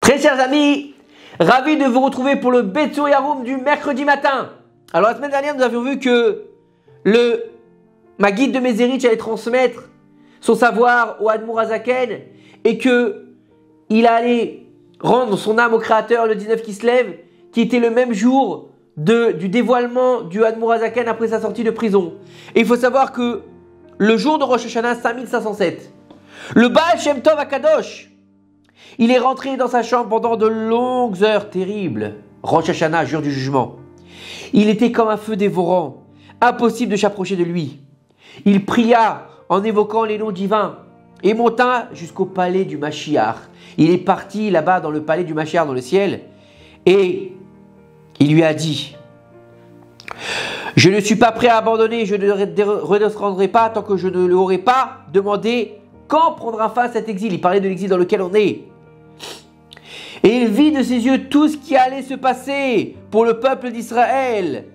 Très chers amis, ravi de vous retrouver pour le Betsou Yaroum du mercredi matin. Alors la semaine dernière, nous avions vu que le Maguide de Mézérich allait transmettre son savoir au Admour Hazaken et que il allait rendre son âme au Créateur le 19 Kislev, qui était le même jour du dévoilement du Admour Hazaken après sa sortie de prison. Et il faut savoir que le jour de Rosh Hashanah 5507, le Baal Shem Tov Akadosh, il est rentré dans sa chambre pendant de longues heures terribles. Rosh Hashanah, jour du jugement. Il était comme un feu dévorant, impossible de s'approcher de lui. Il pria en évoquant les noms divins et monta jusqu'au palais du Mashiach. Il est parti là-bas dans le palais du Mashiach dans le ciel et il lui a dit: je ne suis pas prêt à abandonner, je ne redescendrai pas tant que je ne lui aurai pas demandé quand prendra fin cet exil. Il parlait de l'exil dans lequel on est. Et il vit de ses yeux tout ce qui allait se passer pour le peuple d'Israël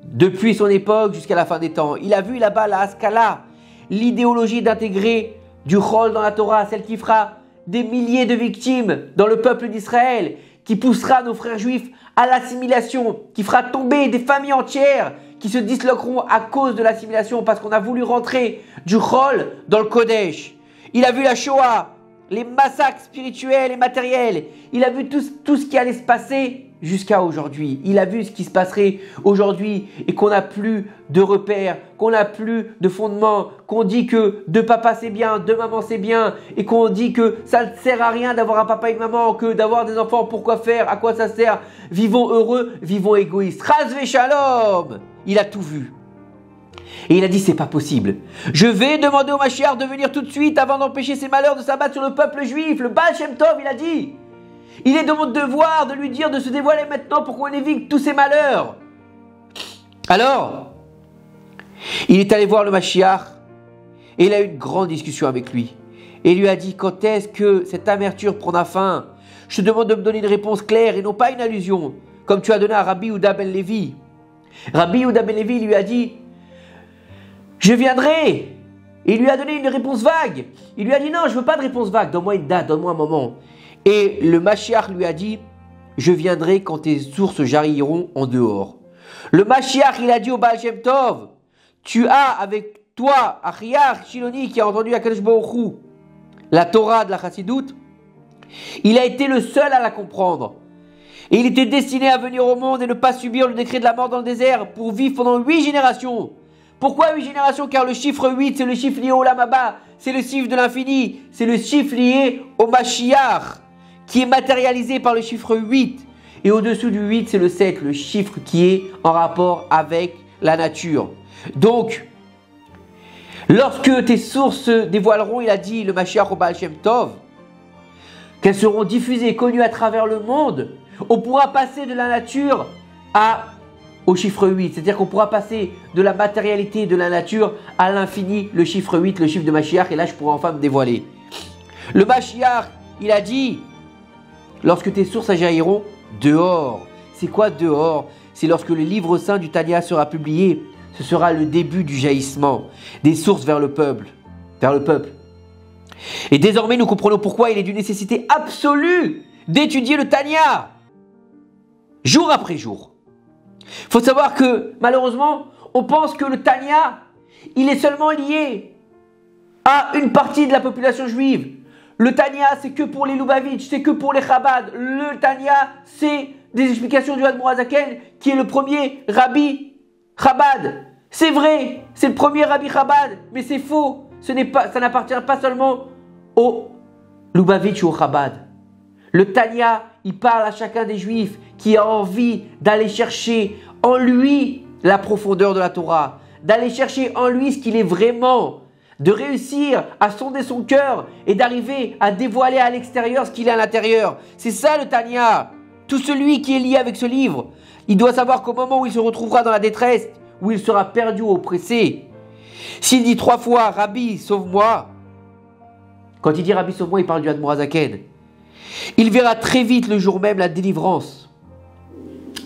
depuis son époque jusqu'à la fin des temps. Il a vu là-bas la Haskala, l'idéologie d'intégrer du Chol dans la Torah, celle qui fera des milliers de victimes dans le peuple d'Israël, qui poussera nos frères juifs à l'assimilation, qui fera tomber des familles entières qui se disloqueront à cause de l'assimilation parce qu'on a voulu rentrer du Chol dans le Kodesh. Il a vu la Shoah, les massacres spirituels et matériels. Il a vu tout ce qui allait se passer jusqu'à aujourd'hui. Il a vu ce qui se passerait aujourd'hui et qu'on n'a plus de repères, qu'on n'a plus de fondements, qu'on dit que de papa c'est bien, de maman c'est bien et qu'on dit que ça ne sert à rien d'avoir un papa et une maman, que d'avoir des enfants, pourquoi faire, à quoi ça sert, vivons heureux, vivons égoïstes. Chas Shalom. Il a tout vu. Et il a dit: c'est pas possible. Je vais demander au Mashiach de venir tout de suite avant d'empêcher ces malheurs de s'abattre sur le peuple juif. Le Baal Shem Tov, il a dit: il est de mon devoir de lui dire de se dévoiler maintenant pour qu'on évite tous ces malheurs. Alors, il est allé voir le Mashiach et il a eu une grande discussion avec lui. Et il lui a dit: quand est-ce que cette amertume prendra fin? Je te demande de me donner une réponse claire et non pas une allusion, comme tu as donné à Rabbi Yehuda ben Levi. Rabbi Yehuda ben Levi lui a dit: je viendrai. Et il lui a donné une réponse vague. Il lui a dit: non, je ne veux pas de réponse vague, donne-moi une date, donne-moi un moment. Et le Mashiach lui a dit: je viendrai quand tes sources jailliront en dehors. Le Mashiach, il a dit au Baal Shem Tov: tu as avec toi Achiach Shiloni qui a entendu Akadosh Baruch Hu, la Torah de la Chassidoute. Il a été le seul à la comprendre. Et il était destiné à venir au monde et ne pas subir le décret de la mort dans le désert pour vivre pendant 8 générations. Pourquoi 8 générations? Car le chiffre 8, c'est le chiffre lié au Olam Haba, c'est le chiffre de l'infini, c'est le chiffre lié au Mashiach, qui est matérialisé par le chiffre 8. Et au-dessous du 8, c'est le 7, le chiffre qui est en rapport avec la nature. Donc, lorsque tes sources se dévoileront, il a dit, le Mashiach au Baal Shem Tov, qu'elles seront diffusées et connues à travers le monde, on pourra passer de la nature au chiffre 8, c'est-à-dire qu'on pourra passer de la matérialité de la nature à l'infini, le chiffre 8, le chiffre de Mashiach, et là je pourrai enfin me dévoiler. Le Mashiach, il a dit: lorsque tes sources jailliront dehors. C'est quoi dehors? C'est lorsque le livre saint du Tanya sera publié, ce sera le début du jaillissement des sources vers le peuple. Et désormais nous comprenons pourquoi il est d'une nécessité absolue d'étudier le Tanya, jour après jour. Il faut savoir que, malheureusement, on pense que le Tanya, il est seulement lié à une partie de la population juive. Le Tanya, c'est que pour les Lubavitch, c'est que pour les Chabad. Le Tanya, c'est des explications du Admour Hazaken, qui est le premier Rabbi Chabad. C'est vrai, c'est le premier Rabbi Chabad, mais c'est faux. Ça n'appartient pas seulement aux Lubavitch ou aux Chabad. Le Tanya, il parle à chacun des Juifs qui a envie d'aller chercher en lui la profondeur de la Torah, d'aller chercher en lui ce qu'il est vraiment, de réussir à sonder son cœur et d'arriver à dévoiler à l'extérieur ce qu'il est à l'intérieur. C'est ça le Tanya. Tout celui qui est lié avec ce livre, il doit savoir qu'au moment où il se retrouvera dans la détresse, où il sera perdu ou oppressé, s'il dit 3 fois « Rabbi, sauve-moi », quand il dit « Rabbi, sauve-moi », il parle du Admour Hazaken. Il verra très vite le jour même la délivrance.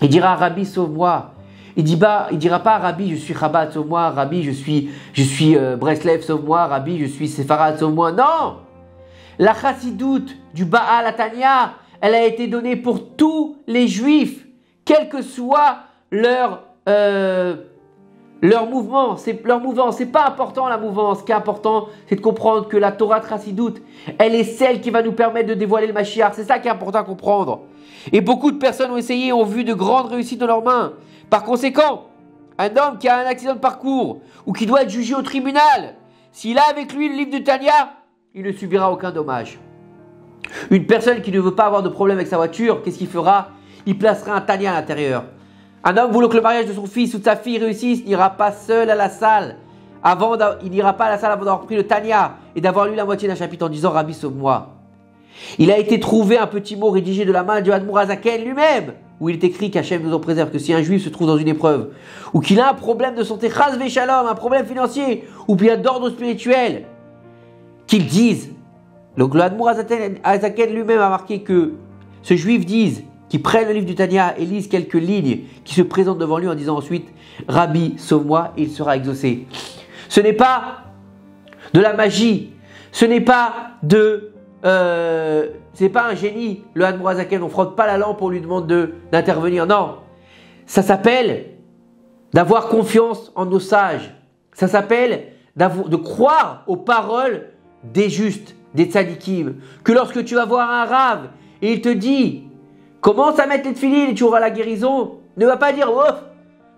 Il dira: Rabbi, sauve-moi. Il dira pas: Rabbi, je suis Chabad, sauve-moi. Rabbi, je suis Breslev, sauve-moi. Rabbi, je suis Séfarad, sauve-moi. Non! La Chassidoute du Baal Atania, elle a été donnée pour tous les juifs, quel que soit leur mouvement. C'est pas important la mouvance. Ce qui est important, c'est de comprendre que la Torah Chassidoute, elle est celle qui va nous permettre de dévoiler le Mashiach. C'est ça qui est important à comprendre. Et beaucoup de personnes ont essayé, ont vu de grandes réussites dans leurs mains. Par conséquent, un homme qui a un accident de parcours ou qui doit être jugé au tribunal, s'il a avec lui le livre de Tanya, il ne subira aucun dommage. Une personne qui ne veut pas avoir de problème avec sa voiture, qu'est-ce qu'il fera? Il placera un Tanya à l'intérieur. Un homme voulant que le mariage de son fils ou de sa fille réussisse n'ira pas seul à la salle. Il n'ira pas à la salle avant d'avoir pris le Tanya et d'avoir lu la moitié d'un chapitre en disant Rabbi sauve-moi. Il a été trouvé un petit mot rédigé de la main du Admour Hazaken lui-même, où il est écrit qu'Hachem nous en préserve, que si un juif se trouve dans une épreuve, ou qu'il a un problème de santé, chas v'shalom, un problème financier, ou bien d'ordre spirituel, qu'il dise. Donc le Admour Hazaken lui-même a marqué que ce juif dise, qu'il prenne le livre du Tanya et lise quelques lignes, qui se présentent devant lui en disant ensuite Rabbi sauve-moi, et il sera exaucé. Ce n'est pas de la magie, ce n'est pas c'est pas un génie, le Admour Hazaken, on frotte pas la lampe, on lui demande d'intervenir. Non, ça s'appelle d'avoir confiance en nos sages. Ça s'appelle de croire aux paroles des justes, des tzadikim. Que lorsque tu vas voir un rave et il te dit commence à mettre les tefilines et tu auras la guérison, ne va pas dire oh,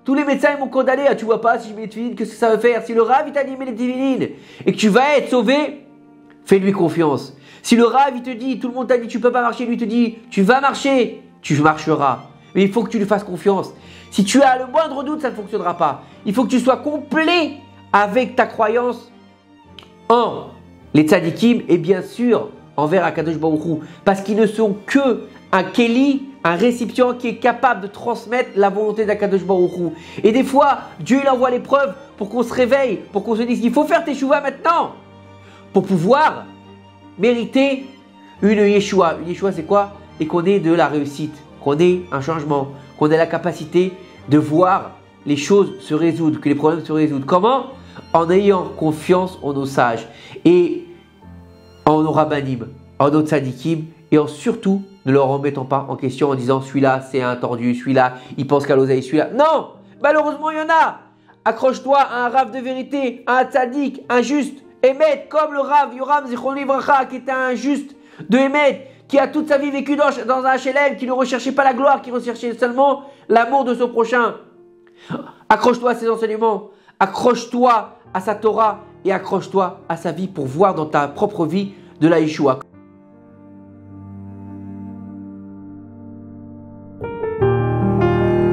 tous les médecins m'ont condamné, tu vois pas si je mets les tefilines, qu'est-ce que ça veut faire? Si le rave il t'a dit mets les tefilines et que tu vas être sauvé, fais-lui confiance. Si le rave il te dit, tout le monde t'a dit tu peux pas marcher, lui te dit tu vas marcher, tu marcheras. Mais il faut que tu lui fasses confiance. Si tu as le moindre doute, ça ne fonctionnera pas. Il faut que tu sois complet avec ta croyance en les tzadikim et bien sûr envers Akadosh Baruch Hu, parce qu'ils ne sont que un keli, un récipient qui est capable de transmettre la volonté d'Akadosh Baruch Hu. Et des fois, Dieu il envoie l'épreuve pour qu'on se réveille, pour qu'on se dise il faut faire tes teshuva maintenant pour pouvoir mériter une Yeshua. Une Yeshua, c'est quoi? Et qu'on ait de la réussite, qu'on ait un changement, qu'on ait la capacité de voir les choses se résoudre, que les problèmes se résoudent. Comment? En ayant confiance en nos sages et en nos rabbanim, en nos tzadikim et en surtout ne leur remettant pas en question en disant celui-là c'est un tordu, celui-là il pense qu'à l'oseille, celui-là. Non! Malheureusement il y en a! Accroche-toi à un rave de vérité, à un tzadik, un juste. Emet, comme le Rav Yoram Zichron Livracha, qui était un juste de Emet, qui a toute sa vie vécu dans un HLM, qui ne recherchait pas la gloire, qui recherchait seulement l'amour de son prochain. Accroche-toi à ses enseignements, accroche-toi à sa Torah et accroche-toi à sa vie pour voir dans ta propre vie de la Yeshua.